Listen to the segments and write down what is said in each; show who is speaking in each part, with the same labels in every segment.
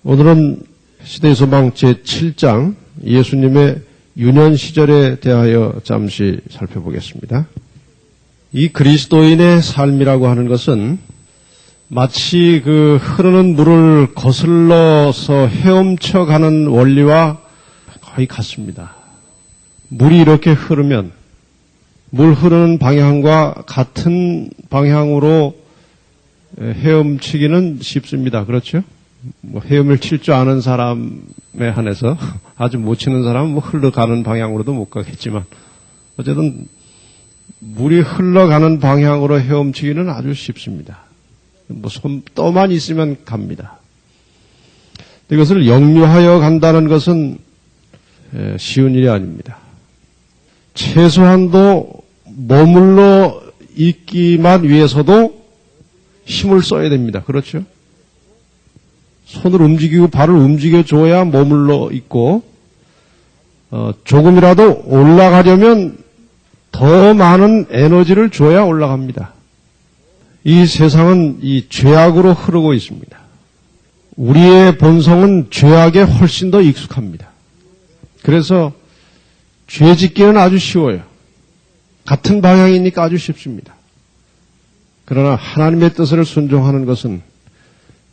Speaker 1: 오늘은 시대의 소망 제7장 예수님의 유년 시절에 대하여 잠시 살펴보겠습니다. 이 그리스도인의 삶이라고 하는 것은 마치 그 흐르는 물을 거슬러서 헤엄쳐 가는 원리와 거의 같습니다. 물이 이렇게 흐르면 물 흐르는 방향과 같은 방향으로 헤엄치기는 쉽습니다. 그렇죠? 헤엄을 칠 줄 아는 사람에 한해서 아주 못 치는 사람은 흘러가는 방향으로도 못 가겠지만 어쨌든 물이 흘러가는 방향으로 헤엄치기는 아주 쉽습니다. 손떠만 있으면 갑니다. 이것을 역류하여 간다는 것은 쉬운 일이 아닙니다. 최소한도 머물러 있기만 위해서도 힘을 써야 됩니다. 그렇죠? 손을 움직이고 발을 움직여줘야 머물러 있고 조금이라도 올라가려면 더 많은 에너지를 줘야 올라갑니다. 이 세상은 이 죄악으로 흐르고 있습니다. 우리의 본성은 죄악에 훨씬 더 익숙합니다. 그래서 죄 짓기는 아주 쉬워요. 같은 방향이니까 아주 쉽습니다. 그러나 하나님의 뜻을 순종하는 것은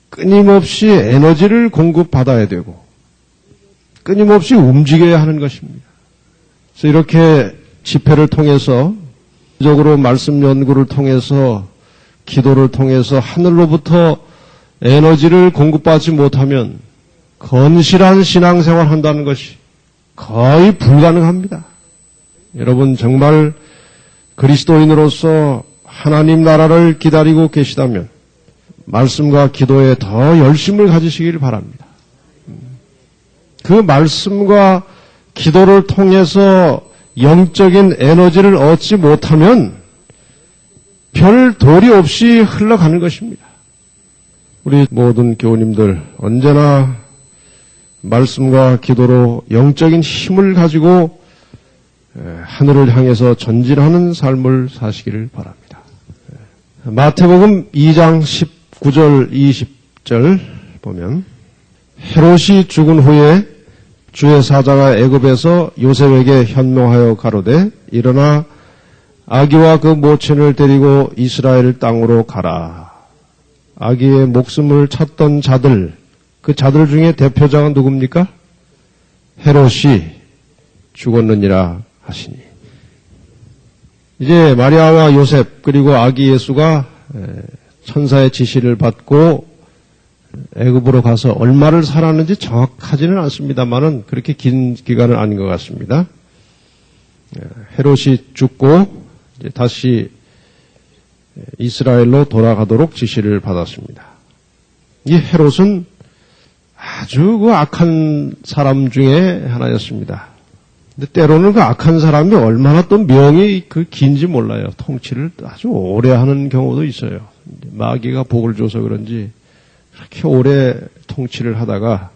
Speaker 1: 끊임없이 에너지를 공급받아야 되고 끊임없이 움직여야 하는 것입니다. 그래서 이렇게 집회를 통해서 적으로 말씀 연구를 통해서 기도를 통해서 하늘로부터 에너지를 공급받지 못하면 건실한 신앙생활을 한다는 것이 거의 불가능합니다. 여러분 정말 그리스도인으로서 하나님 나라를 기다리고 계시다면 말씀과 기도에 더 열심을 가지시길 바랍니다. 그 말씀과 기도를 통해서 영적인 에너지를 얻지 못하면 별 도리 없이 흘러가는 것입니다. 우리 모든 교우님들 언제나 말씀과 기도로 영적인 힘을 가지고 하늘을 향해서 전진하는 삶을 사시기를 바랍니다. 마태복음 2장 19절 20절 보면 헤롯이 죽은 후에 주의 사자가 애굽에서 요셉에게 현명하여 가로되 일어나 아기와 그 모친을 데리고 이스라엘 땅으로 가라. 아기의 목숨을 찾던 자들, 그 자들 중에 대표자가 누굽니까? 헤롯이 죽었느니라 하시니. 이제 마리아와 요셉 그리고 아기 예수가 천사의 지시를 받고 애굽으로 가서 얼마를 살았는지 정확하지는 않습니다만은 그렇게 긴 기간은 아닌 것 같습니다. 헤롯이 죽고 이제 다시 이스라엘로 돌아가도록 지시를 받았습니다. 이 헤롯은 아주 그 악한 사람 중에 하나였습니다. 근데 때로는 그 악한 사람이 얼마나 또 명이 그 긴지 몰라요. 통치를 아주 오래 하는 경우도 있어요. 마귀가 복을 줘서 그런지 그렇게 오래 통치를 하다가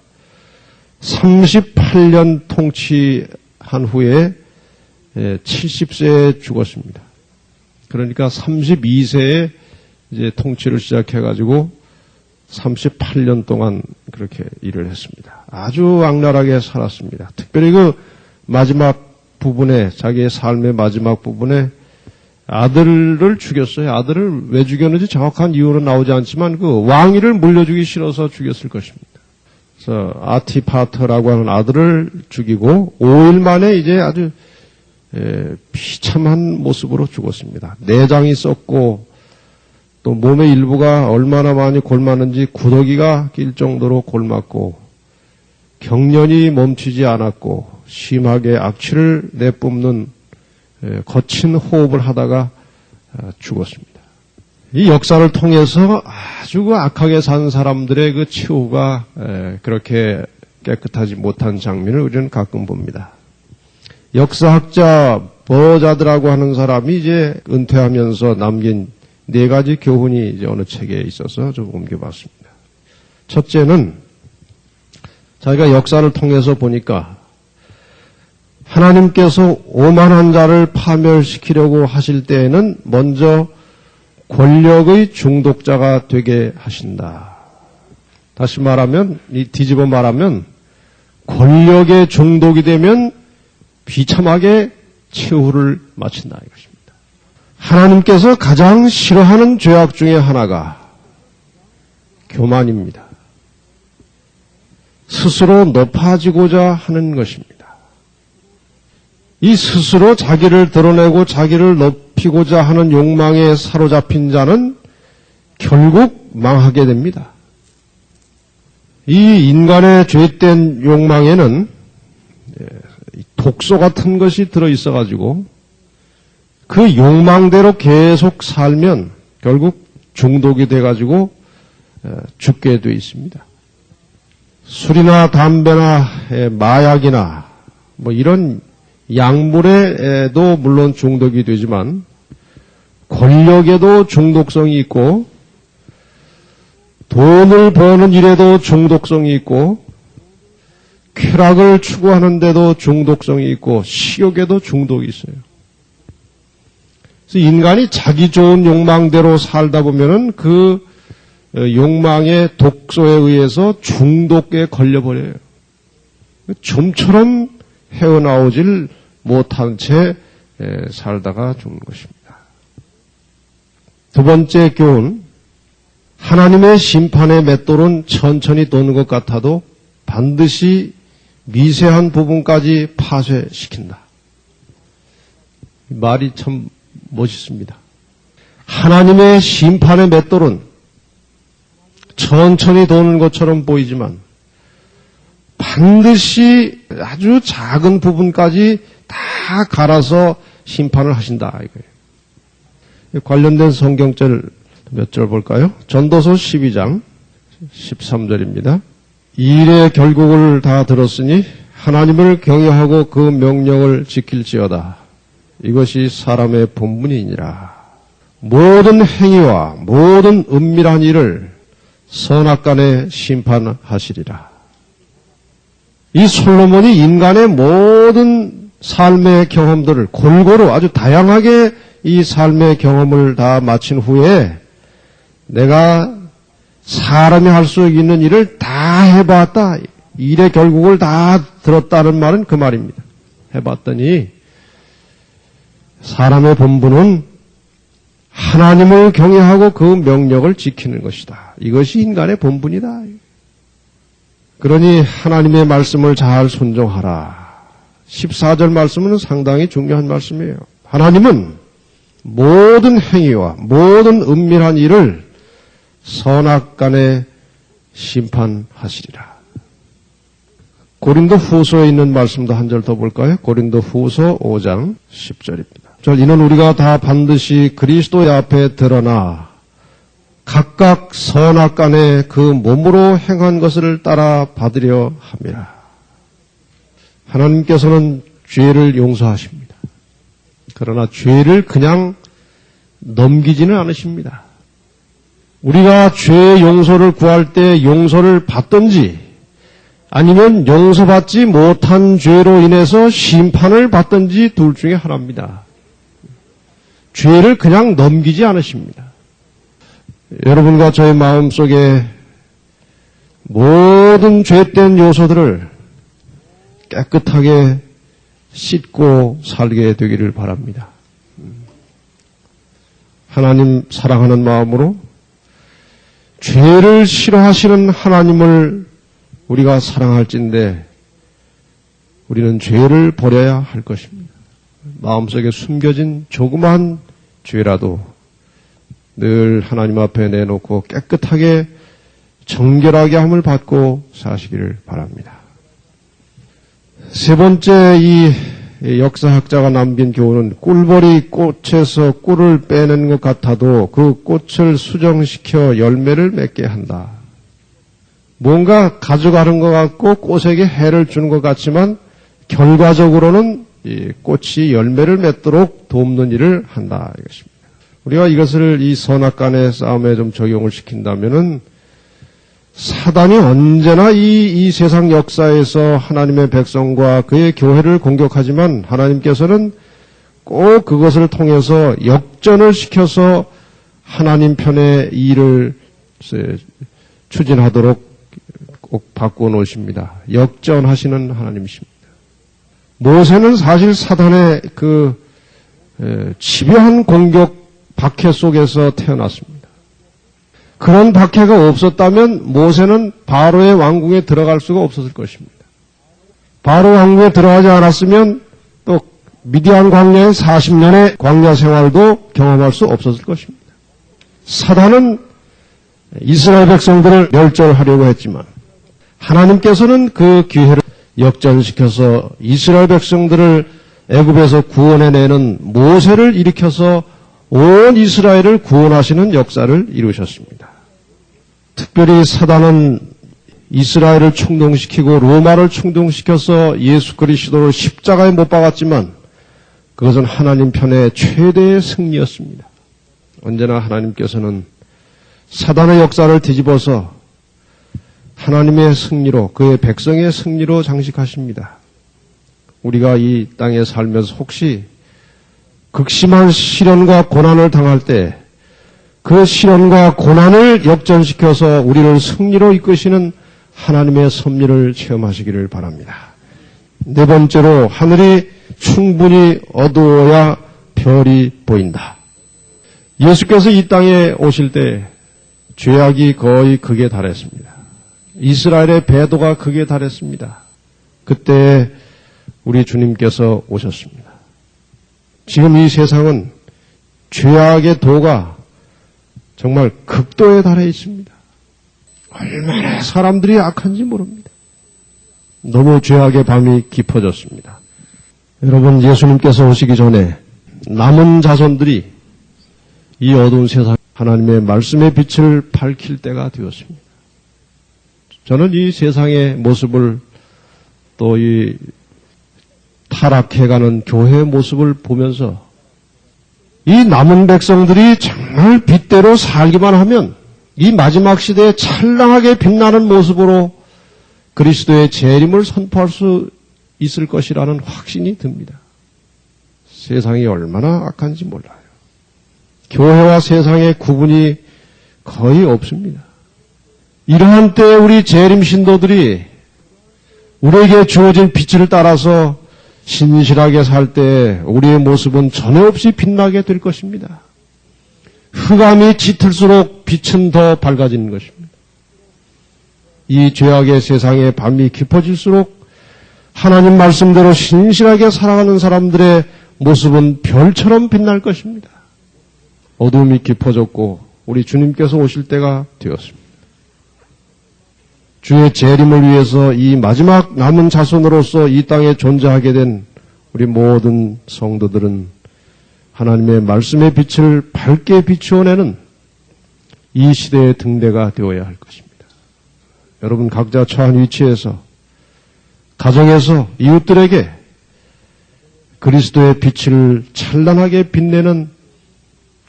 Speaker 1: 38년 통치한 후에 70세에 죽었습니다. 그러니까 32세에 이제 통치를 시작해가지고 38년 동안 그렇게 일을 했습니다. 아주 악랄하게 살았습니다. 특별히 그 마지막 부분에, 자기의 삶의 마지막 부분에 아들을 죽였어요. 아들을 왜 죽였는지 정확한 이유는 나오지 않지만 그 왕위를 물려주기 싫어서 죽였을 것입니다. 그래서 아티파터라고 하는 아들을 죽이고 5일 만에 이제 아주 비참한 모습으로 죽었습니다. 내장이 썩고 또 몸의 일부가 얼마나 많이 골맞는지 구더기가 낄 정도로 골맞고 경련이 멈추지 않았고 심하게 악취를 내뿜는 거친 호흡을 하다가 죽었습니다. 이 역사를 통해서 아주 악하게 산 사람들의 그 치유가 그렇게 깨끗하지 못한 장면을 우리는 가끔 봅니다. 역사학자 버자드라고 하는 사람이 이제 은퇴하면서 남긴 4가지 교훈이 이제 어느 책에 있어서 좀 옮겨봤습니다. 첫째는 자기가 역사를 통해서 보니까 하나님께서 오만한 자를 파멸시키려고 하실 때에는 먼저 권력의 중독자가 되게 하신다. 다시 말하면, 뒤집어 말하면, 권력에 중독이 되면 비참하게 최후를 마친다 이것입니다. 하나님께서 가장 싫어하는 죄악 중에 하나가 교만입니다. 스스로 높아지고자 하는 것입니다. 이 스스로 자기를 드러내고 자기를 높이고자 하는 욕망에 사로잡힌 자는 결국 망하게 됩니다. 이 인간의 죄된 욕망에는 독소 같은 것이 들어있어 가지고 그 욕망대로 계속 살면 결국 중독이 돼 가지고 죽게 돼 있습니다. 술이나 담배나 마약이나 뭐 이런 약물에도 물론 중독이 되지만 권력에도 중독성이 있고 돈을 버는 일에도 중독성이 있고 쾌락을 추구하는 데도 중독성이 있고 식욕에도 중독이 있어요. 그래서 인간이 자기 좋은 욕망대로 살다 보면은 그 욕망의 독소에 의해서 중독에 걸려버려요. 좀처럼 헤어나오질 못한 채 살다가 죽는 것입니다. 두 번째 교훈, 하나님의 심판의 맷돌은 천천히 도는 것 같아도 반드시 미세한 부분까지 파쇄시킨다. 말이 참 멋있습니다. 하나님의 심판의 맷돌은 천천히 도는 것처럼 보이지만 반드시 아주 작은 부분까지 다 갈아서 심판을 하신다 이거예요. 관련된 성경절 몇 절 볼까요? 전도서 12장 13절입니다. 이 일의 결국을 다 들었으니 하나님을 경외하고 그 명령을 지킬지어다. 이것이 사람의 본분이니라. 모든 행위와 모든 은밀한 일을 선악간에 심판하시리라. 이 솔로몬이 인간의 모든 삶의 경험들을 골고루 아주 다양하게 이 삶의 경험을 다 마친 후에 내가 사람이 할 수 있는 일을 다 해봤다. 일의 결국을 다 들었다는 말은 그 말입니다. 해봤더니 사람의 본분은 하나님을 경외하고 그 명령을 지키는 것이다. 이것이 인간의 본분이다. 그러니 하나님의 말씀을 잘 순종하라. 14절 말씀은 상당히 중요한 말씀이에요. 하나님은 모든 행위와 모든 은밀한 일을 선악간에 심판하시리라. 고린도 후서에 있는 말씀도 한 절 더 볼까요? 고린도 후서 5장 10절입니다. 이는 우리가 다 반드시 그리스도의 앞에 드러나 각각 선악간에 그 몸으로 행한 것을 따라 받으려 함이라. 하나님께서는 죄를 용서하십니다. 그러나 죄를 그냥 넘기지는 않으십니다. 우리가 죄의 용서를 구할 때 용서를 받든지 아니면 용서받지 못한 죄로 인해서 심판을 받든지 둘 중에 하나입니다. 죄를 그냥 넘기지 않으십니다. 여러분과 저의 마음속에 모든 죄된 요소들을 깨끗하게 씻고 살게 되기를 바랍니다. 하나님 사랑하는 마음으로 죄를 싫어하시는 하나님을 우리가 사랑할진데 우리는 죄를 버려야 할 것입니다. 마음속에 숨겨진 조그만 죄라도 늘 하나님 앞에 내놓고 깨끗하게 정결하게 함을 받고 사시기를 바랍니다. 세 번째 이 역사학자가 남긴 교훈은 꿀벌이 꽃에서 꿀을 빼낸 것 같아도 그 꽃을 수정시켜 열매를 맺게 한다. 뭔가 가져가는 것 같고 꽃에게 해를 주는 것 같지만 결과적으로는 이 꽃이 열매를 맺도록 돕는 일을 한다 이것입니다. 우리가 이것을 이 선악간의 싸움에 좀 적용을 시킨다면은 사단이 언제나 이 세상 역사에서 하나님의 백성과 그의 교회를 공격하지만 하나님께서는 꼭 그것을 통해서 역전을 시켜서 하나님 편의 일을 추진하도록 꼭 바꿔 놓으십니다. 역전하시는 하나님이십니다. 모세는 사실 사단의 집요한 공격 박해 속에서 태어났습니다. 그런 박해가 없었다면 모세는 바로의 왕궁에 들어갈 수가 없었을 것입니다. 바로 왕궁에 들어가지 않았으면 또 미디안 광야의 40년의 광야 생활도 경험할 수 없었을 것입니다. 사단은 이스라엘 백성들을 멸절하려고 했지만 하나님께서는 그 기회를 역전시켜서 이스라엘 백성들을 애굽에서 구원해내는 모세를 일으켜서 온 이스라엘을 구원하시는 역사를 이루셨습니다. 특별히 사단은 이스라엘을 충동시키고 로마를 충동시켜서 예수 그리스도를 십자가에 못 박았지만 그것은 하나님 편의 최대의 승리였습니다. 언제나 하나님께서는 사단의 역사를 뒤집어서 하나님의 승리로, 그의 백성의 승리로 장식하십니다. 우리가 이 땅에 살면서 혹시 극심한 시련과 고난을 당할 때 그 시련과 고난을 역전시켜서 우리를 승리로 이끄시는 하나님의 섭리를 체험하시기를 바랍니다. 네 번째로, 하늘이 충분히 어두워야 별이 보인다. 예수께서 이 땅에 오실 때 죄악이 거의 극에 달했습니다. 이스라엘의 배도가 극에 달했습니다. 그때 우리 주님께서 오셨습니다. 지금 이 세상은 죄악의 도가 정말 극도에 달해 있습니다. 얼마나 사람들이 악한지 모릅니다. 너무 죄악의 밤이 깊어졌습니다. 여러분, 예수님께서 오시기 전에 남은 자손들이 이 어두운 세상 하나님의 말씀의 빛을 밝힐 때가 되었습니다. 저는 이 세상의 모습을 또 이 타락해가는 교회의 모습을 보면서 이 남은 백성들이 정말 빛대로 살기만 하면 이 마지막 시대에 찬란하게 빛나는 모습으로 그리스도의 재림을 선포할 수 있을 것이라는 확신이 듭니다. 세상이 얼마나 악한지 몰라요. 교회와 세상의 구분이 거의 없습니다. 이러한 때에 우리 재림 신도들이 우리에게 주어진 빛을 따라서 신실하게 살 때 우리의 모습은 전혀 없이 빛나게 될 것입니다. 흑암이 짙을수록 빛은 더 밝아지는 것입니다. 이 죄악의 세상에 밤이 깊어질수록 하나님 말씀대로 신실하게 살아가는 사람들의 모습은 별처럼 빛날 것입니다. 어둠이 깊어졌고 우리 주님께서 오실 때가 되었습니다. 주의 재림을 위해서 이 마지막 남은 자손으로서 이 땅에 존재하게 된 우리 모든 성도들은 하나님의 말씀의 빛을 밝게 비추어내는 이 시대의 등대가 되어야 할 것입니다. 여러분, 각자 처한 위치에서 가정에서 이웃들에게 그리스도의 빛을 찬란하게 빛내는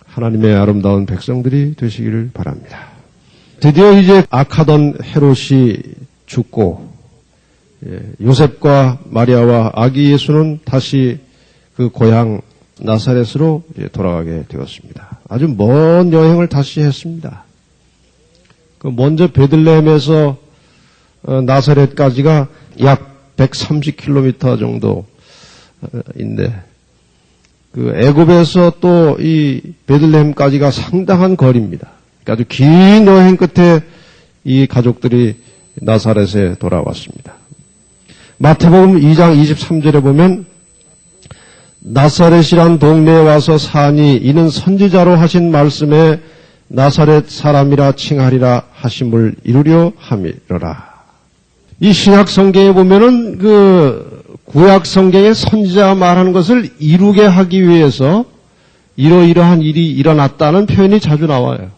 Speaker 1: 하나님의 아름다운 백성들이 되시기를 바랍니다. 드디어 이제 악하던 헤롯이 죽고 요셉과 마리아와 아기 예수는 다시 그 고향 나사렛으로 돌아가게 되었습니다. 아주 먼 여행을 다시 했습니다. 먼저 베들레헴에서 나사렛까지가 약 130km 정도인데 그 애굽에서 또 이 베들레헴까지가 상당한 거리입니다. 아주 긴 여행 끝에 이 가족들이 나사렛에 돌아왔습니다. 마태복음 2장 23절에 보면 나사렛이란 동네에 와서 사니 이는 선지자로 하신 말씀에 나사렛 사람이라 칭하리라 하심을 이루려 함이로라. 이 신약 성경에 보면은 그 구약 성경의 선지자가 말하는 것을 이루게 하기 위해서 이러이러한 일이 일어났다는 표현이 자주 나와요.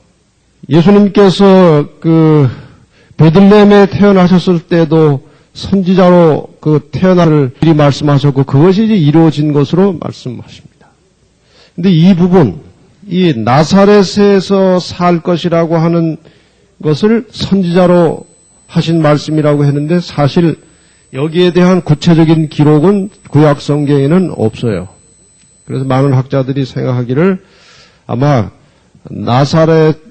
Speaker 1: 예수님께서 그 베들레헴에 태어나셨을 때도 선지자로 그 태어날 일이 말씀하셨고 그것이 이제 이루어진 것으로 말씀하십니다. 근데 이 부분, 이 나사렛에서 살 것이라고 하는 것을 선지자로 하신 말씀이라고 했는데 사실 여기에 대한 구체적인 기록은 구약 성경에는 없어요. 그래서 많은 학자들이 생각하기를 아마 나사렛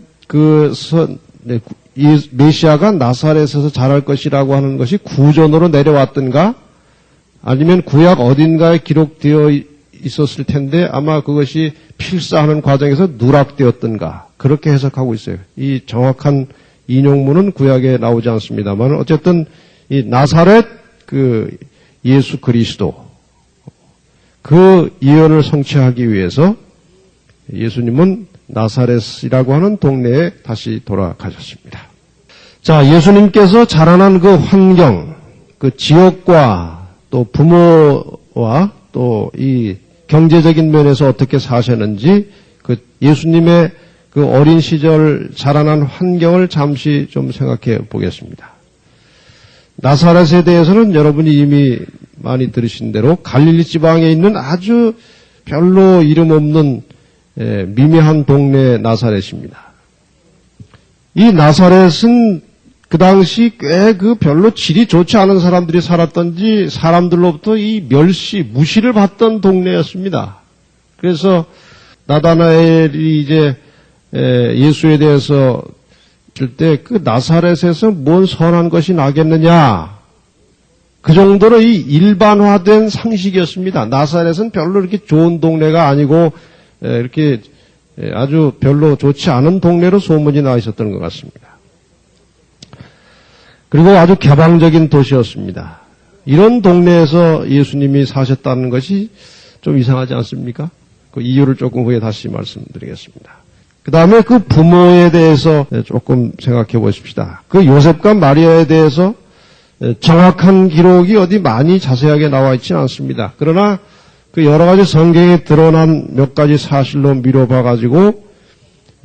Speaker 1: 메시아가 나사렛에서 자랄 것이라고 하는 것이 구전으로 내려왔던가 아니면 구약 어딘가에 기록되어 있었을 텐데 아마 그것이 필사하는 과정에서 누락되었던가 그렇게 해석하고 있어요. 이 정확한 인용문은 구약에 나오지 않습니다만 어쨌든 이 나사렛 그 예수 그리스도 그 예언을 성취하기 위해서 예수님은 나사렛이라고 하는 동네에 다시 돌아가셨습니다. 자, 예수님께서 자라난 그 환경, 그 지역과 또 부모와 또 이 경제적인 면에서 어떻게 사셨는지 그 예수님의 그 어린 시절 자라난 환경을 잠시 좀 생각해 보겠습니다. 나사렛에 대해서는 여러분이 이미 많이 들으신 대로 갈릴리 지방에 있는 아주 별로 이름 없는 미미한 동네 나사렛입니다. 이 나사렛은 그 당시 꽤 그 별로 질이 좋지 않은 사람들이 살았던지 사람들로부터 이 멸시, 무시를 받던 동네였습니다. 그래서 나다나엘이 이제 예수에 대해서 줄 때 그 나사렛에서 뭔 선한 것이 나겠느냐. 그 정도로 이 일반화된 상식이었습니다. 나사렛은 별로 이렇게 좋은 동네가 아니고 이렇게 아주 별로 좋지 않은 동네로 소문이 나 있었던 것 같습니다. 그리고 아주 개방적인 도시였습니다. 이런 동네에서 예수님이 사셨다는 것이 좀 이상하지 않습니까? 그 이유를 조금 후에 다시 말씀드리겠습니다. 그 다음에 그 부모에 대해서 조금 생각해 보십시다. 그 요셉과 마리아에 대해서 정확한 기록이 어디 많이 자세하게 나와 있지는 않습니다. 그러나 그 여러 가지 성경에 드러난 몇 가지 사실로 미뤄봐가지고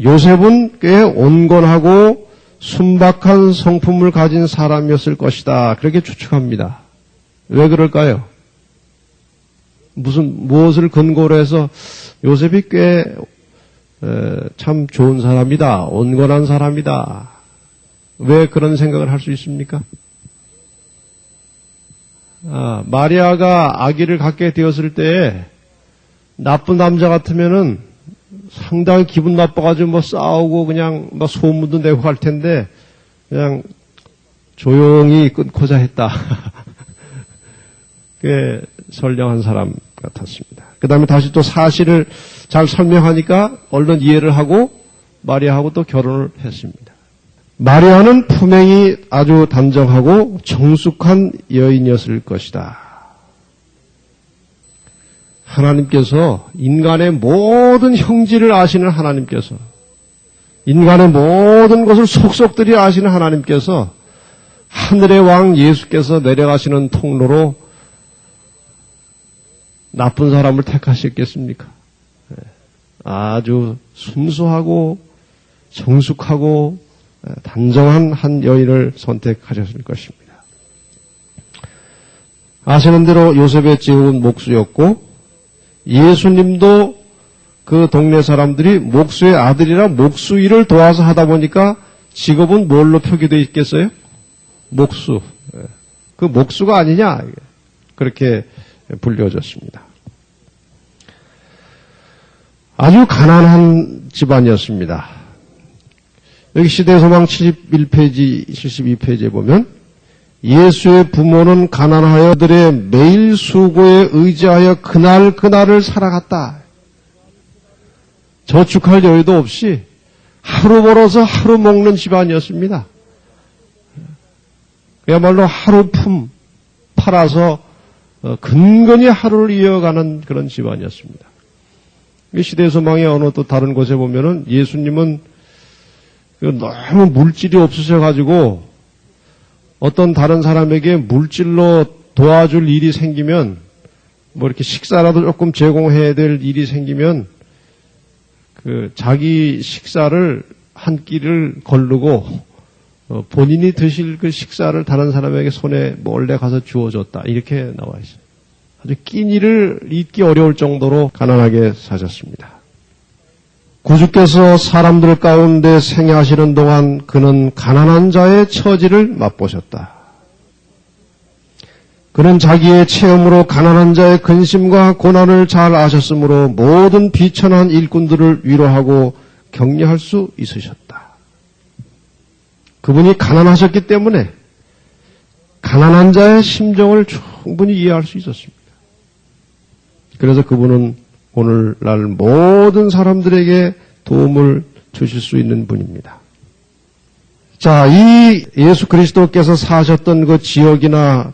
Speaker 1: 요셉은 꽤 온건하고 순박한 성품을 가진 사람이었을 것이다. 그렇게 추측합니다. 왜 그럴까요? 무엇을 근거로 해서 요셉이 꽤 참 좋은 사람이다. 온건한 사람이다. 왜 그런 생각을 할 수 있습니까? 마리아가 아기를 갖게 되었을 때 나쁜 남자 같으면은 상당히 기분 나빠가지고 뭐 싸우고 그냥 막 소문도 내고 할 텐데 그냥 조용히 끊고자 했다. 꽤 선량한 사람 같았습니다. 그 다음에 다시 또 사실을 잘 설명하니까 얼른 이해를 하고 마리아하고 또 결혼을 했습니다. 마리아는 품행이 아주 단정하고 정숙한 여인이었을 것이다. 하나님께서 인간의 모든 형질을 아시는 하나님께서 인간의 모든 것을 속속들이 아시는 하나님께서 하늘의 왕 예수께서 내려가시는 통로로 나쁜 사람을 택하셨겠습니까? 아주 순수하고 정숙하고 단정한 한 여인을 선택하셨을 것입니다. 아시는 대로 요셉의 제국은 목수였고 예수님도 그 동네 사람들이 목수의 아들이라 목수 일을 도와서 하다 보니까 직업은 뭘로 표기되어 있겠어요? 목수. 그 목수가 아니냐 그렇게 불려졌습니다. 아주 가난한 집안이었습니다. 여기 시대소망 71페이지, 72페이지에 보면 예수의 부모는 가난하여 그들의 매일 수고에 의지하여 그날을 살아갔다. 저축할 여유도 없이 하루 벌어서 하루 먹는 집안이었습니다. 그야말로 하루품 팔아서 근근히 하루를 이어가는 그런 집안이었습니다. 시대소망의 어느 또 다른 곳에 보면은 예수님은 너무 물질이 없으셔가지고 어떤 다른 사람에게 물질로 도와줄 일이 생기면 뭐 이렇게 식사라도 조금 제공해야 될 일이 생기면 그 자기 식사를 한 끼를 거르고 본인이 드실 그 식사를 다른 사람에게 손에 몰래 가서 주어줬다. 이렇게 나와 있어요. 아주 끼니를 잊기 어려울 정도로 가난하게 사셨습니다. 구주께서 사람들 가운데 생애하시는 동안 그는 가난한 자의 처지를 맛보셨다. 그는 자기의 체험으로 가난한 자의 근심과 고난을 잘 아셨으므로 모든 비천한 일꾼들을 위로하고 격려할 수 있으셨다. 그분이 가난하셨기 때문에 가난한 자의 심정을 충분히 이해할 수 있었습니다. 그래서 그분은 오늘날 모든 사람들에게 도움을 주실 수 있는 분입니다. 자, 이 예수 그리스도께서 사셨던 그 지역이나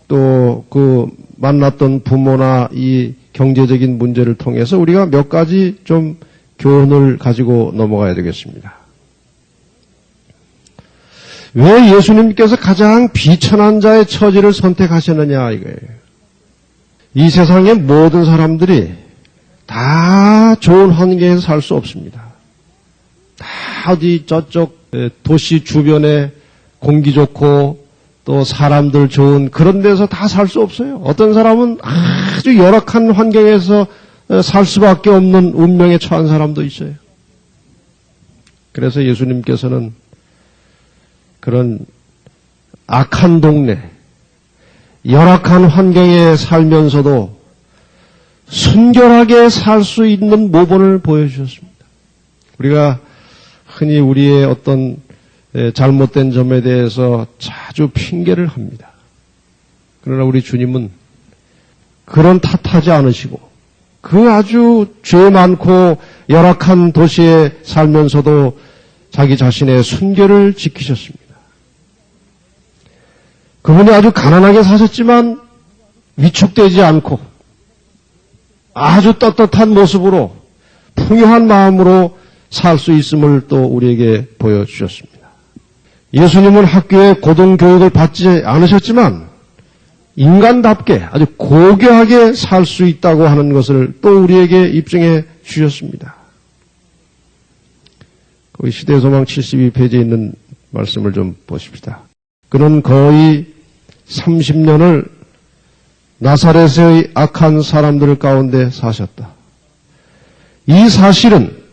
Speaker 1: 또 그 만났던 부모나 이 경제적인 문제를 통해서 우리가 몇 가지 좀 교훈을 가지고 넘어가야 되겠습니다. 왜 예수님께서 가장 비천한 자의 처지를 선택하셨느냐 이거예요. 이 세상의 모든 사람들이 다 좋은 환경에서 살 수 없습니다. 다 어디 저쪽 도시 주변에 공기 좋고 또 사람들 좋은 그런 데서 다 살 수 없어요. 어떤 사람은 아주 열악한 환경에서 살 수밖에 없는 운명에 처한 사람도 있어요. 그래서 예수님께서는 그런 악한 동네, 열악한 환경에 살면서도 순결하게 살 수 있는 모본을 보여주셨습니다. 우리가 흔히 우리의 어떤 잘못된 점에 대해서 자주 핑계를 합니다. 그러나 우리 주님은 그런 탓하지 않으시고 그 아주 죄 많고 열악한 도시에 살면서도 자기 자신의 순결을 지키셨습니다. 그분이 아주 가난하게 사셨지만 위축되지 않고 아주 떳떳한 모습으로 풍요한 마음으로 살 수 있음을 또 우리에게 보여주셨습니다. 예수님은 학교에 고등교육을 받지 않으셨지만 인간답게 아주 고귀하게 살 수 있다고 하는 것을 또 우리에게 입증해 주셨습니다. 거기 시대소망 72페이지에 있는 말씀을 좀 보십시다. 그는 거의 30년을 나사렛의 악한 사람들 가운데 사셨다. 이 사실은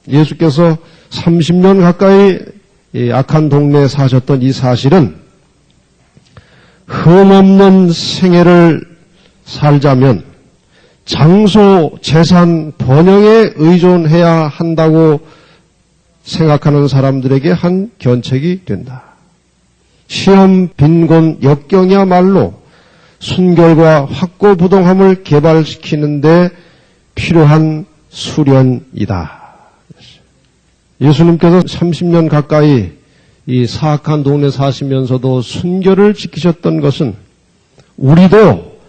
Speaker 1: 예수께서 30년 가까이 악한 동네에 사셨던 이 사실은 흠없는 생애를 살자면 장소, 재산, 번영에 의존해야 한다고 생각하는 사람들에게 한 견책이 된다. 시험, 빈곤, 역경이야말로 순결과 확고부동함을 개발시키는데 필요한 수련이다. 예수님께서 30년 가까이 이 사악한 동네 사시면서도 순결을 지키셨던 것은 우리도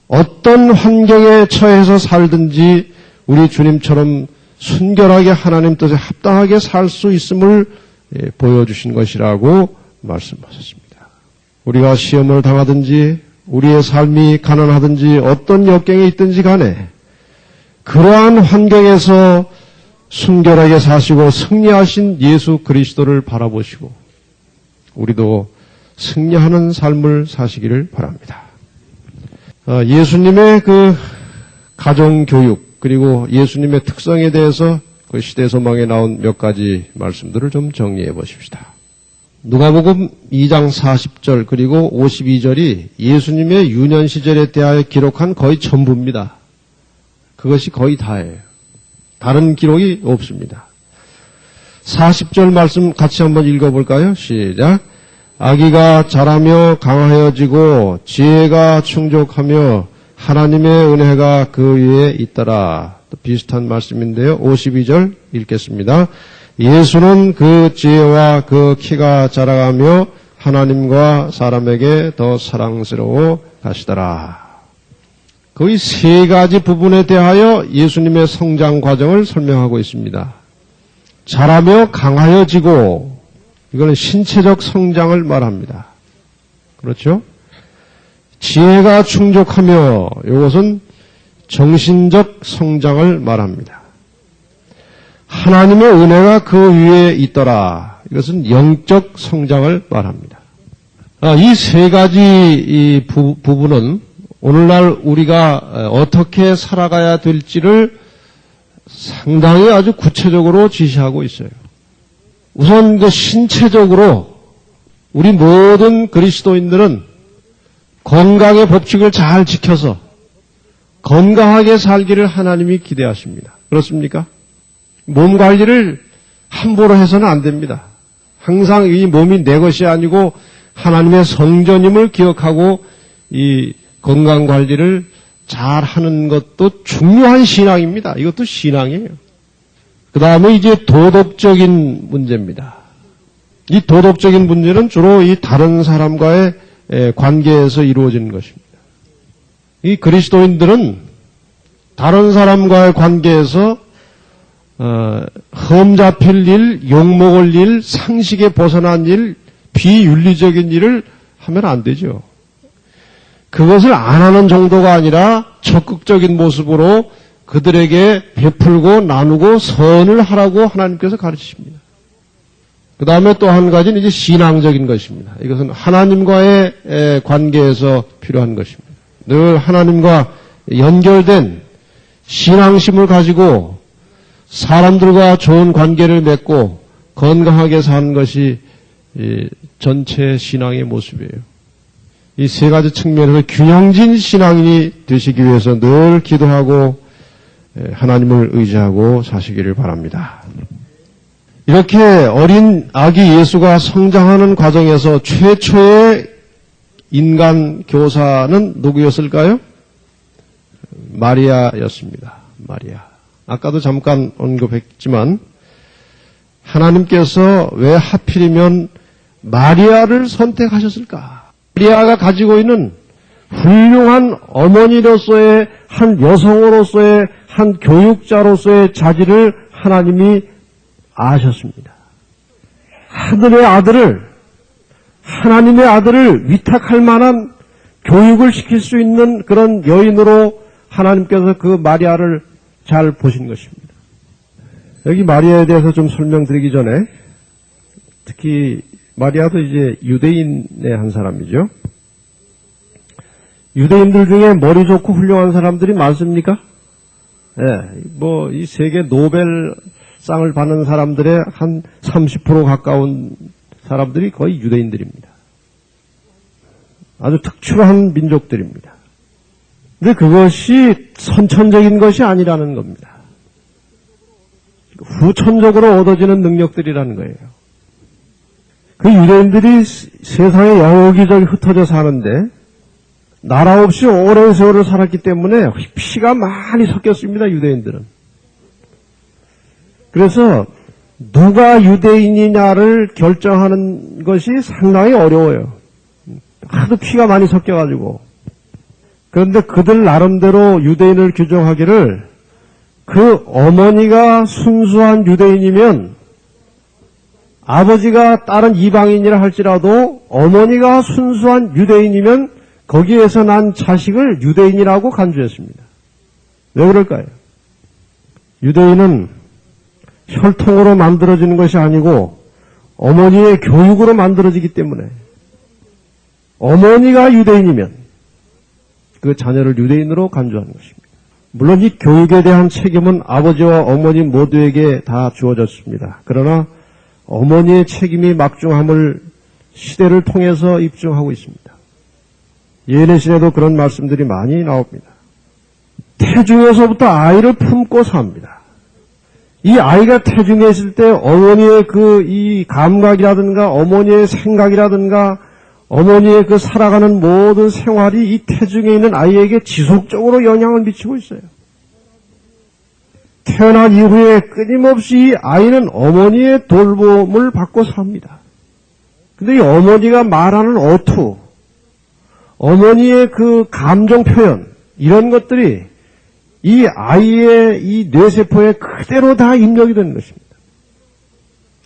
Speaker 1: 어떤 환경에 처해서 살든지 우리 주님처럼 순결하게 하나님 뜻에 합당하게 살 수 있음을 보여주신 것이라고 말씀하셨습니다. 우리가 시험을 당하든지 우리의 삶이 가난하든지 어떤 역경에 있든지 간에 그러한 환경에서 순결하게 사시고 승리하신 예수 그리스도를 바라보시고 우리도 승리하는 삶을 사시기를 바랍니다. 예수님의 그 가정교육 그리고 예수님의 특성에 대해서 그 시대소망에 나온 몇 가지 말씀들을 좀 정리해 보십시다. 누가복음 2장 40절 그리고 52절이 예수님의 유년 시절에 대하여 기록한 거의 전부입니다. 그것이 거의 다예요. 다른 기록이 없습니다. 40절 말씀 같이 한번 읽어볼까요? 시작. 아기가 자라며 강하여지고 지혜가 충족하며 하나님의 은혜가 그 위에 있더라. 또 비슷한 말씀인데요. 52절 읽겠습니다. 예수는 그 지혜와 그 키가 자라가며 하나님과 사람에게 더 사랑스러워 가시더라. 거의 세 가지 부분에 대하여 예수님의 성장 과정을 설명하고 있습니다. 자라며 강하여지고 이거는 신체적 성장을 말합니다. 그렇죠? 지혜가 충족하며 이것은 정신적 성장을 말합니다. 하나님의 은혜가 그 위에 있더라. 이것은 영적 성장을 말합니다. 이 세 가지 부분은 오늘날 우리가 어떻게 살아가야 될지를 상당히 아주 구체적으로 지시하고 있어요. 우선 그 신체적으로 우리 모든 그리스도인들은 건강의 법칙을 잘 지켜서 건강하게 살기를 하나님이 기대하십니다. 그렇습니까? 몸 관리를 함부로 해서는 안 됩니다. 항상 이 몸이 내 것이 아니고 하나님의 성전임을 기억하고 이 건강관리를 잘 하는 것도 중요한 신앙입니다. 이것도 신앙이에요. 그 다음에 이제 도덕적인 문제입니다. 이 도덕적인 문제는 주로 이 다른 사람과의 관계에서 이루어지는 것입니다. 이 그리스도인들은 다른 사람과의 관계에서 흠 잡힐 일, 욕먹을 일, 상식에 벗어난 일, 비윤리적인 일을 하면 안 되죠. 그것을 안 하는 정도가 아니라 적극적인 모습으로 그들에게 베풀고 나누고 선을 하라고 하나님께서 가르치십니다. 그 다음에 또 한 가지는 이제 신앙적인 것입니다. 이것은 하나님과의 관계에서 필요한 것입니다. 늘 하나님과 연결된 신앙심을 가지고 사람들과 좋은 관계를 맺고 건강하게 사는 것이 전체 신앙의 모습이에요. 이 세 가지 측면에서 균형진 신앙인이 되시기 위해서 늘 기도하고 하나님을 의지하고 사시기를 바랍니다. 이렇게 어린 아기 예수가 성장하는 과정에서 최초의 인간 교사는 누구였을까요? 마리아였습니다. 마리아. 아까도 잠깐 언급했지만 하나님께서 왜 하필이면 마리아를 선택하셨을까? 마리아가 가지고 있는 훌륭한 어머니로서의 한 여성으로서의 한 교육자로서의 자질을 하나님이 아셨습니다. 하늘의 아들을, 하나님의 아들을 위탁할 만한 교육을 시킬 수 있는 그런 여인으로 하나님께서 그 마리아를 잘 보신 것입니다. 여기 마리아에 대해서 좀 설명드리기 전에 특히 마리아도 이제 유대인의 한 사람이죠. 유대인들 중에 머리 좋고 훌륭한 사람들이 많습니까? 이 세계 노벨상을 받는 사람들의 한 30% 가까운 사람들이 거의 유대인들입니다. 아주 특출한 민족들입니다. 근데 그것이 선천적인 것이 아니라는 겁니다. 후천적으로 얻어지는 능력들이라는 거예요. 그 유대인들이 세상에 여기저기 흩어져 사는데 나라 없이 오랜 세월을 살았기 때문에 피가 많이 섞였습니다. 유대인들은. 그래서 누가 유대인이냐를 결정하는 것이 상당히 어려워요. 하도 피가 많이 섞여가지고. 그런데 그들 나름대로 유대인을 규정하기를 그 어머니가 순수한 유대인이면 아버지가 다른 이방인이라 할지라도 어머니가 순수한 유대인이면 거기에서 난 자식을 유대인이라고 간주했습니다. 왜 그럴까요? 유대인은 혈통으로 만들어지는 것이 아니고 어머니의 교육으로 만들어지기 때문에 어머니가 유대인이면 그 자녀를 유대인으로 간주하는 것입니다. 물론 이 교육에 대한 책임은 아버지와 어머니 모두에게 다 주어졌습니다. 그러나 어머니의 책임이 막중함을 시대를 통해서 입증하고 있습니다. 예내신에도 그런 말씀들이 많이 나옵니다. 태중에서부터 아이를 품고 삽니다. 이 아이가 태중에 있을 때 어머니의 이 감각이라든가 어머니의 생각이라든가 어머니의 그 살아가는 모든 생활이 이 태중에 있는 아이에게 지속적으로 영향을 미치고 있어요. 태어난 이후에 끊임없이 이 아이는 어머니의 돌봄을 받고 삽니다. 근데 이 어머니가 말하는 어투, 어머니의 그 감정 표현, 이런 것들이 이 아이의 이 뇌세포에 그대로 다 입력이 되는 것입니다.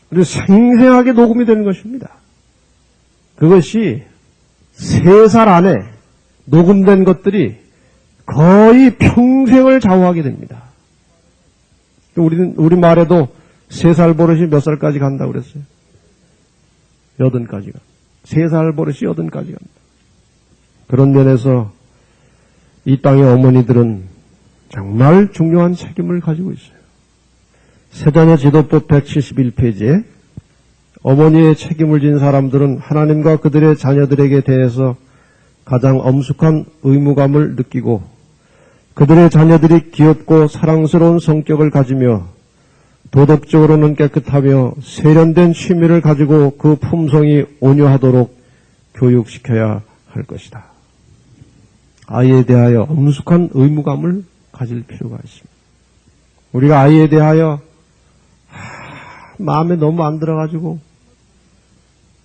Speaker 1: 그리고 생생하게 녹음이 되는 것입니다. 그것이 3살 안에 녹음된 것들이 거의 평생을 좌우하게 됩니다. 우리 말에도 3살 버릇이 몇 살까지 간다고 그랬어요? 80까지가. 3살 버릇이 80까지 간다. 그런 면에서 이 땅의 어머니들은 정말 중요한 책임을 가지고 있어요. 세자녀 지도법 171페이지에 어머니의 책임을 진 사람들은 하나님과 그들의 자녀들에게 대해서 가장 엄숙한 의무감을 느끼고 그들의 자녀들이 귀엽고 사랑스러운 성격을 가지며 도덕적으로는 깨끗하며 세련된 취미를 가지고 그 품성이 온유하도록 교육시켜야 할 것이다. 아이에 대하여 엄숙한 의무감을 가질 필요가 있습니다. 우리가 아이에 대하여 마음에 너무 안 들어가지고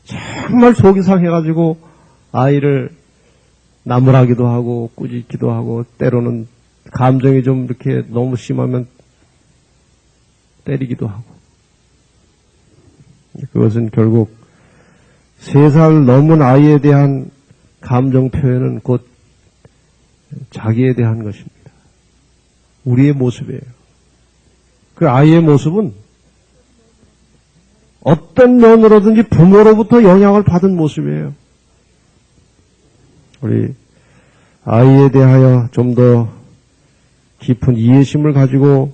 Speaker 1: 정말 속이 상해가지고 아이를 나무라기도 하고 꾸짖기도 하고 때로는 감정이 좀 이렇게 너무 심하면 때리기도 하고, 그것은 결국 3살 넘은 아이에 대한 감정 표현은 곧 자기에 대한 것입니다. 우리의 모습이에요. 그 아이의 모습은 어떤 면으로든지 부모로부터 영향을 받은 모습이에요. 우리 아이에 대하여 좀 더 깊은 이해심을 가지고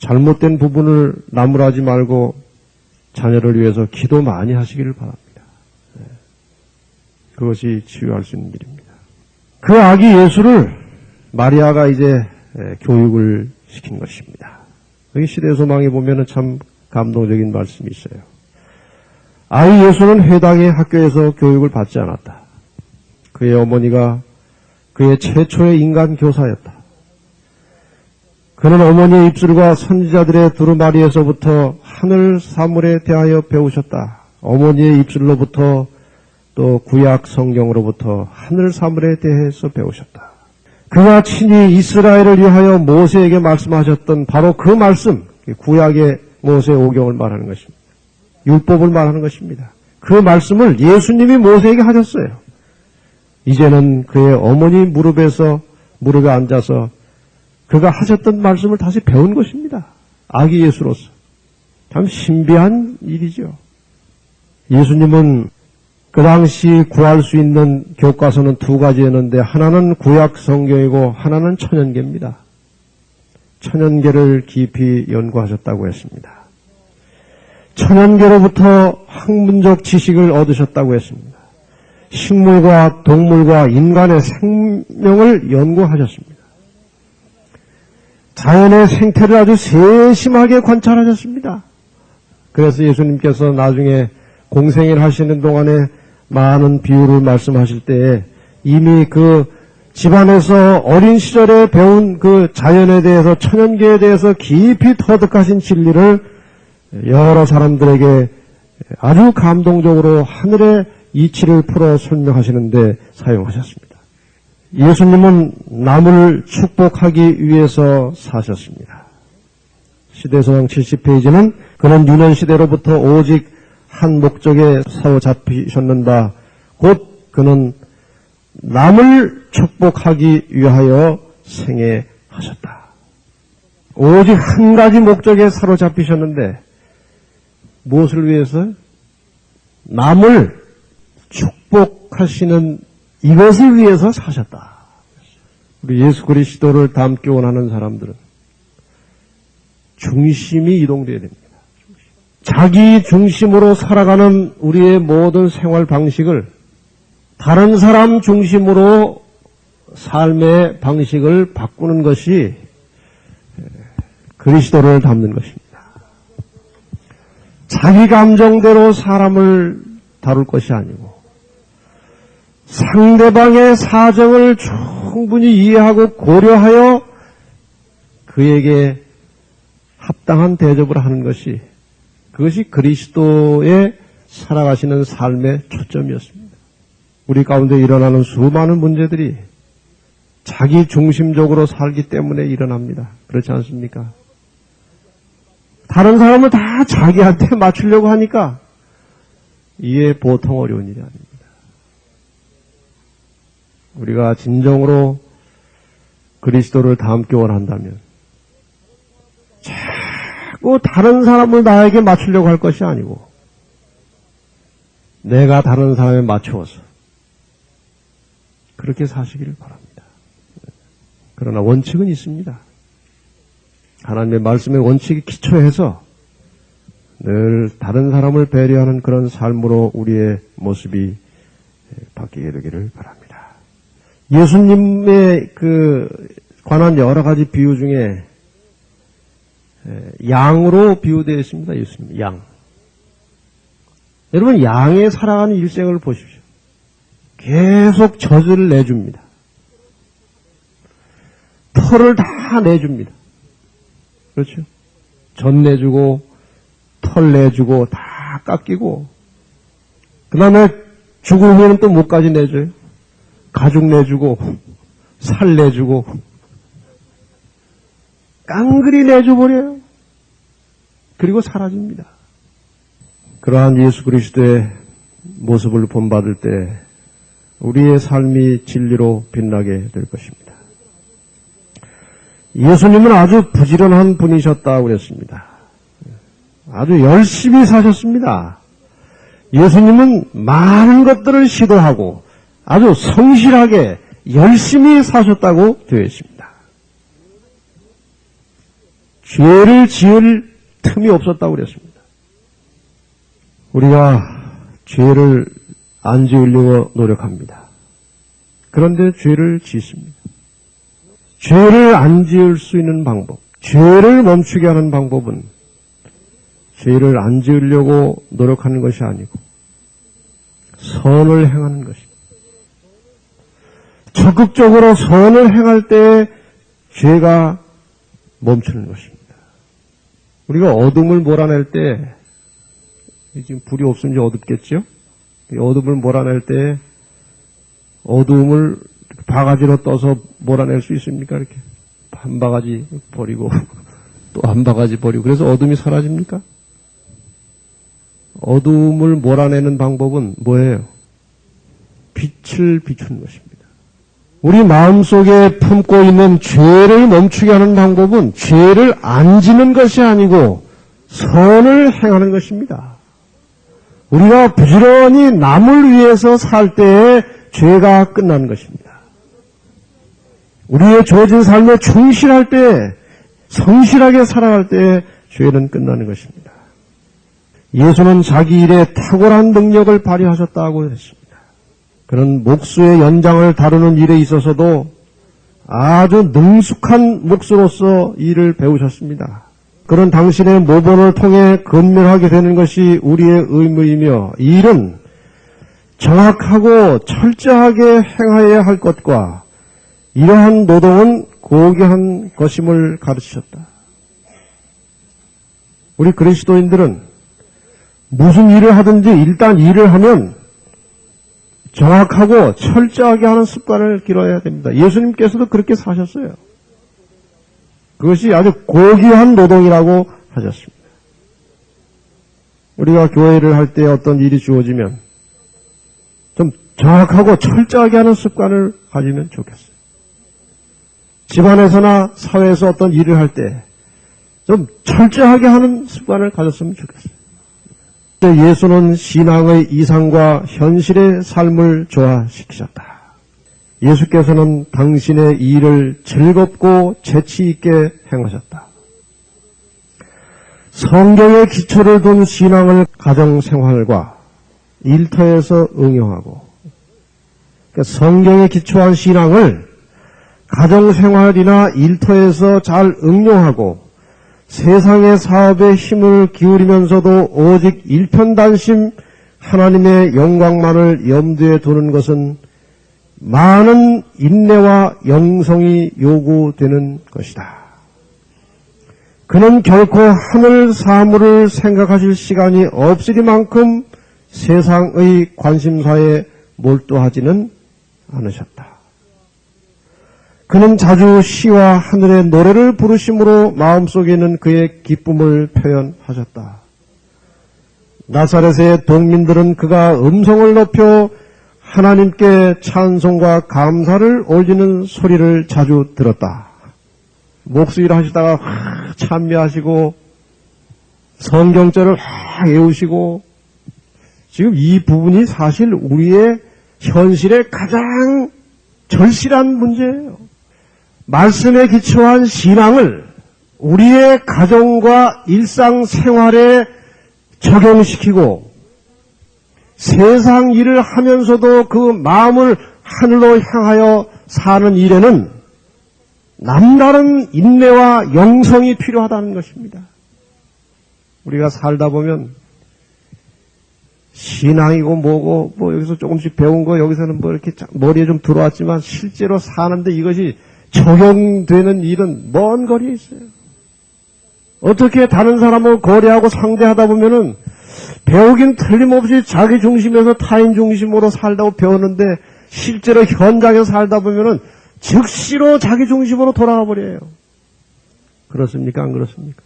Speaker 1: 잘못된 부분을 나무라지 말고 자녀를 위해서 기도 많이 하시기를 바랍니다. 그것이 치유할 수 있는 일입니다. 그 아기 예수를 마리아가 이제 교육을 시킨 것입니다. 여기 시대소망에 보면은 참 감동적인 말씀이 있어요. 아이 예수는 회당의 학교에서 교육을 받지 않았다. 그의 어머니가 그의 최초의 인간 교사였다. 그는 어머니의 입술과 선지자들의 두루마리에서부터 하늘 사물에 대하여 배우셨다. 어머니의 입술로부터 또 구약 성경으로부터 하늘 사물에 대해서 배우셨다. 그가 친히 이스라엘을 위하여 모세에게 말씀하셨던 바로 그 말씀, 구약의 모세 오경을 말하는 것입니다. 율법을 말하는 것입니다. 그 말씀을 예수님이 모세에게 하셨어요. 이제는 그의 어머니 무릎에 앉아서 그가 하셨던 말씀을 다시 배운 것입니다. 아기 예수로서. 참 신비한 일이죠. 예수님은 그 당시 구할 수 있는 교과서는 2가지였는데 하나는 구약 성경이고 하나는 천연계입니다. 천연계를 깊이 연구하셨다고 했습니다. 천연계로부터 학문적 지식을 얻으셨다고 했습니다. 식물과 동물과 인간의 생명을 연구하셨습니다. 자연의 생태를 아주 세심하게 관찰하셨습니다. 그래서 예수님께서 나중에 공생애를 하시는 동안에 많은 비유를 말씀하실 때에 이미 그 집안에서 어린 시절에 배운 그 자연에 대해서 천연계에 대해서 깊이 터득하신 진리를 여러 사람들에게 아주 감동적으로 하늘의 이치를 풀어 설명하시는데 사용하셨습니다. 예수님은 남을 축복하기 위해서 사셨습니다. 시대소망 70페이지는 그는 유년 시대로부터 오직 한 목적에 사로잡히셨는다. 곧 그는 남을 축복하기 위하여 생애하셨다. 오직 한 가지 목적에 사로잡히셨는데 무엇을 위해서? 남을 축복하시는 이것을 위해서 사셨다. 우리 예수 그리스도를 닮기 원하는 사람들은 중심이 이동되어야 됩니다. 자기 중심으로 살아가는 우리의 모든 생활 방식을 다른 사람 중심으로 삶의 방식을 바꾸는 것이 그리스도를 닮는 것입니다. 자기 감정대로 사람을 다룰 것이 아니고 상대방의 사정을 충분히 이해하고 고려하여 그에게 합당한 대접을 하는 것이 그것이 그리스도의 살아가시는 삶의 초점이었습니다. 우리 가운데 일어나는 수많은 문제들이 자기 중심적으로 살기 때문에 일어납니다. 그렇지 않습니까? 다른 사람을 다 자기한테 맞추려고 하니까 이게 보통 어려운 일이 아닙니다. 우리가 진정으로 그리스도를 닮기 원한다면 자꾸 다른 사람을 나에게 맞추려고 할 것이 아니고 내가 다른 사람에 맞추어서 그렇게 사시기를 바랍니다. 그러나 원칙은 있습니다. 하나님의 말씀의 원칙에 기초해서 늘 다른 사람을 배려하는 그런 삶으로 우리의 모습이 바뀌게 되기를 바랍니다. 예수님의 관한 여러 가지 비유 중에 양으로 비유되어 있습니다. 예수님, 양. 여러분, 양의 살아가는 일생을 보십시오. 계속 젖을 내줍니다. 털을 다 내줍니다. 그렇죠? 젖 내주고, 털 내주고, 다 깎이고, 그 다음에 죽은 후에는 또 뭐까지 내줘요? 가죽 내주고, 살 내주고, 깡그리 내줘버려요. 그리고 사라집니다. 그러한 예수 그리스도의 모습을 본받을 때 우리의 삶이 진리로 빛나게 될 것입니다. 예수님은 아주 부지런한 분이셨다고 그랬습니다. 아주 열심히 사셨습니다. 예수님은 많은 것들을 시도하고 아주 성실하게 열심히 사셨다고 되어 있습니다. 죄를 지을 틈이 없었다고 그랬습니다. 우리가 죄를 안 지으려고 노력합니다. 그런데 죄를 짓습니다. 죄를 안 지을 수 있는 방법, 죄를 멈추게 하는 방법은 죄를 안 지으려고 노력하는 것이 아니고 선을 행하는 것입니다. 적극적으로 선을 행할 때 죄가 멈추는 것입니다. 우리가 어둠을 몰아낼 때, 지금 불이 없으면 이제 어둡겠죠? 어둠을 몰아낼 때 어둠을 바가지로 떠서 몰아낼 수 있습니까? 이렇게 한 바가지 버리고 또 한 바가지 버리고 그래서 어둠이 사라집니까? 어둠을 몰아내는 방법은 뭐예요? 빛을 비추는 것입니다. 우리 마음속에 품고 있는 죄를 멈추게 하는 방법은 죄를 안 지는 것이 아니고 선을 행하는 것입니다. 우리가 부지런히 남을 위해서 살 때에 죄가 끝나는 것입니다. 우리의 주어진 삶에 충실할 때, 성실하게 살아갈 때 죄는 끝나는 것입니다. 예수는 자기 일에 탁월한 능력을 발휘하셨다고 했습니다. 그는 목수의 연장을 다루는 일에 있어서도 아주 능숙한 목수로서 일을 배우셨습니다. 그는 당신의 모본을 통해 건면하게 되는 것이 우리의 의무이며 이 일은 정확하고 철저하게 행하여야 할 것과 이러한 노동은 고귀한 것임을 가르치셨다. 우리 그리스도인들은 무슨 일을 하든지 일단 일을 하면 정확하고 철저하게 하는 습관을 길러야 됩니다. 예수님께서도 그렇게 사셨어요. 그것이 아주 고귀한 노동이라고 하셨습니다. 우리가 교회를 할 때 어떤 일이 주어지면 좀 정확하고 철저하게 하는 습관을 가지면 좋겠어요. 집안에서나 사회에서 어떤 일을 할 때 좀 철저하게 하는 습관을 가졌으면 좋겠어요. 예수는 신앙의 이상과 현실의 삶을 조화시키셨다. 예수께서는 당신의 일을 즐겁고 재치 있게 행하셨다. 성경의 기초를 둔 신앙을 가정생활과 일터에서 응용하고, 그러니까 성경에 기초한 신앙을 가정생활이나 일터에서 잘 응용하고 세상의 사업에 힘을 기울이면서도 오직 일편단심 하나님의 영광만을 염두에 두는 것은 많은 인내와 영성이 요구되는 것이다. 그는 결코 하늘 사물을 생각하실 시간이 없으리만큼 세상의 관심사에 몰두하지는 않으셨다. 그는 자주 시와 하늘의 노래를 부르심으로 마음속에 있는 그의 기쁨을 표현하셨다. 나사렛의 동민들은 그가 음성을 높여 하나님께 찬송과 감사를 올리는 소리를 자주 들었다. 목수일 하시다가 찬미하시고 성경절을 외우시고, 지금 이 부분이 사실 우리의 현실의 가장 절실한 문제예요. 말씀에 기초한 신앙을 우리의 가정과 일상생활에 적용시키고 세상 일을 하면서도 그 마음을 하늘로 향하여 사는 일에는 남다른 인내와 영성이 필요하다는 것입니다. 우리가 살다 보면 신앙이고 뭐고 뭐 여기서 조금씩 배운 거 여기서는 뭐 이렇게 머리에 좀 들어왔지만 실제로 사는데 이것이 적용되는 일은 먼 거리에 있어요. 어떻게 다른 사람을 거래하고 상대하다 보면은 배우긴 틀림없이 자기 중심에서 타인 중심으로 살다고 배웠는데 실제로 현장에서 살다 보면은 즉시로 자기 중심으로 돌아가 버려요. 그렇습니까? 안 그렇습니까?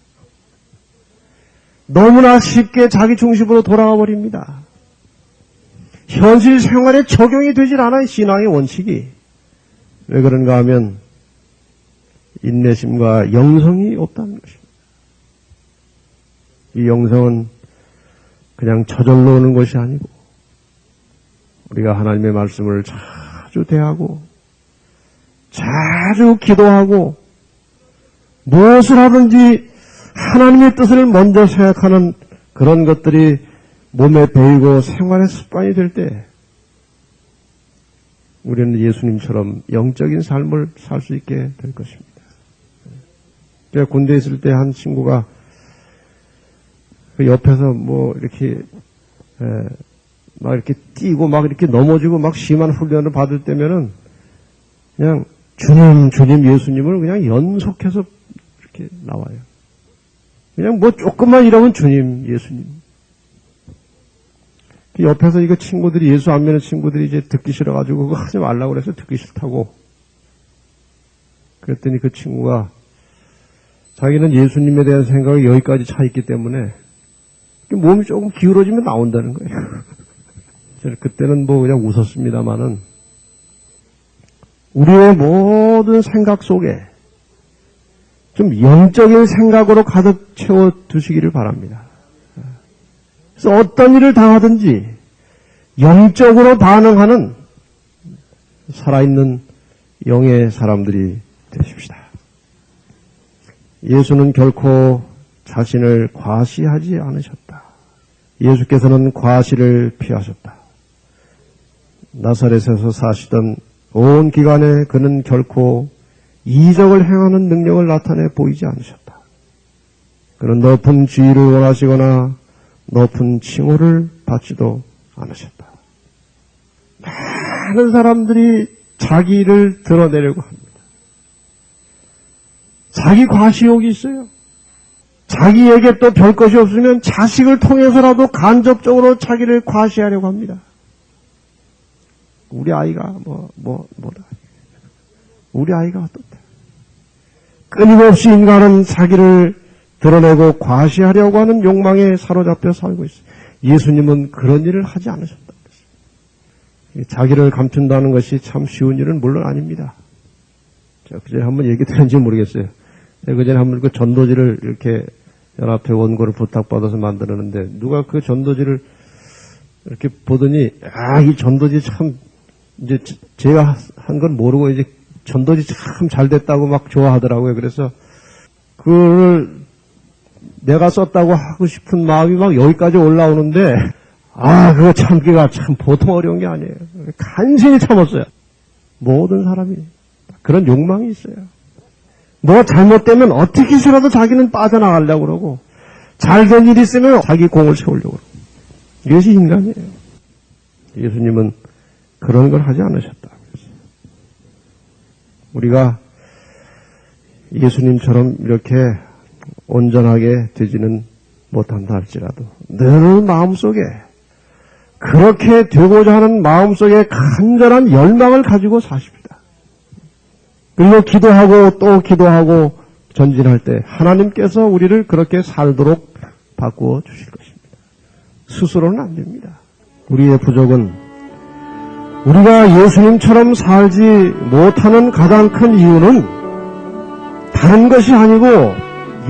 Speaker 1: 너무나 쉽게 자기 중심으로 돌아가 버립니다. 현실 생활에 적용이 되질 않아요. 신앙의 원칙이. 왜 그런가 하면 인내심과 영성이 없다는 것입니다. 이 영성은 그냥 저절로 오는 것이 아니고 우리가 하나님의 말씀을 자주 대하고 자주 기도하고 무엇을 하든지 하나님의 뜻을 먼저 생각하는 그런 것들이 몸에 배이고 생활의 습관이 될 때 우리는 예수님처럼 영적인 삶을 살 수 있게 될 것입니다. 제가 군대에 있을 때 한 친구가 그 옆에서 뭐 이렇게 막 이렇게 뛰고 막 이렇게 넘어지고 막 심한 훈련을 받을 때면은 그냥 주님, 예수님을 그냥 연속해서 이렇게 나와요. 그냥 뭐 조금만 이러면 주님, 예수님. 옆에서 이거 친구들이 예수 안 믿는 친구들이 이제 듣기 싫어가지고 그거 하지 말라고 그래서 듣기 싫다고. 그랬더니 그 친구가 자기는 예수님에 대한 생각이 여기까지 차 있기 때문에 몸이 조금 기울어지면 나온다는 거예요. 저는 그때는 뭐 그냥 웃었습니다만은 우리의 모든 생각 속에 좀 영적인 생각으로 가득 채워 두시기를 바랍니다. 그래서 어떤 일을 당하든지 영적으로 반응하는 살아있는 영의 사람들이 되십시다. 예수는 결코 자신을 과시하지 않으셨다. 예수께서는 과시를 피하셨다. 나사렛에서 사시던 온 기간에 그는 결코 이적을 행하는 능력을 나타내 보이지 않으셨다. 그는 높은 지위를 원하시거나 높은 칭호를 받지도 않으셨다. 많은 사람들이 자기 일을 드러내려고 합니다. 자기 과시욕이 있어요. 자기에게 또 별 것이 없으면 자식을 통해서라도 간접적으로 자기를 과시하려고 합니다. 우리 아이가 뭐다. 우리 아이가 어떻다. 끊임없이 인간은 자기를 드러내고 과시하려고 하는 욕망에 사로잡혀 살고 있어요. 예수님은 그런 일을 하지 않으셨다. 자기를 감춘다는 것이 참 쉬운 일은 물론 아닙니다. 제가 그전에 한번 얘기 드렸는지 모르겠어요. 그전에 한번 그 전도지를 이렇게 연합회 원고를 부탁받아서 만들었는데 누가 그 전도지를 이렇게 보더니 이 전도지 참 이제 제가 한 건 모르고 이제 전도지 참 잘 됐다고 막 좋아하더라고요. 그래서 그걸 내가 썼다고 하고 싶은 마음이 막 여기까지 올라오는데 그거 참기가 참 보통 어려운 게 아니에요. 간신히 참았어요. 모든 사람이 그런 욕망이 있어요. 뭐 잘못되면 어떻게 해서라도 자기는 빠져나가려고 그러고 잘된 일이 있으면 자기 공을 세우려고 그러고 이것이 인간이에요. 예수님은 그런 걸 하지 않으셨다. 우리가 예수님처럼 이렇게 온전하게 되지는 못한다 할지라도 늘 마음속에 그렇게 되고자 하는 마음속에 간절한 열망을 가지고 사십니다. 그리고 기도하고 또 기도하고 전진할 때 하나님께서 우리를 그렇게 살도록 바꾸어 주실 것입니다. 스스로는 안 됩니다. 우리의 부족은 우리가 예수님처럼 살지 못하는 가장 큰 이유는 다른 것이 아니고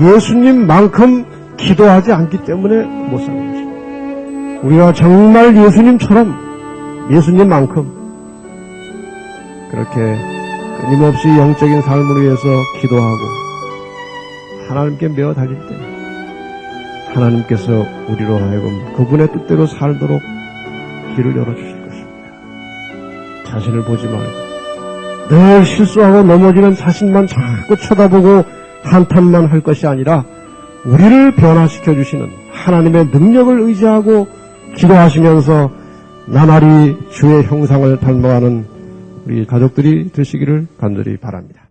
Speaker 1: 예수님만큼 기도하지 않기 때문에 못 사는 것입니다. 우리가 정말 예수님만큼 그렇게 끊임없이 영적인 삶을 위해서 기도하고 하나님께 메어 달릴 때 하나님께서 우리로 하여금 그분의 뜻대로 살도록 길을 열어주실 것입니다. 자신을 보지 말고 늘 실수하고 넘어지는 자신만 자꾸 쳐다보고 한탄만 할 것이 아니라 우리를 변화시켜 주시는 하나님의 능력을 의지하고 기도하시면서 나날이 주의 형상을 닮아가는 우리 가족들이 되시기를 간절히 바랍니다.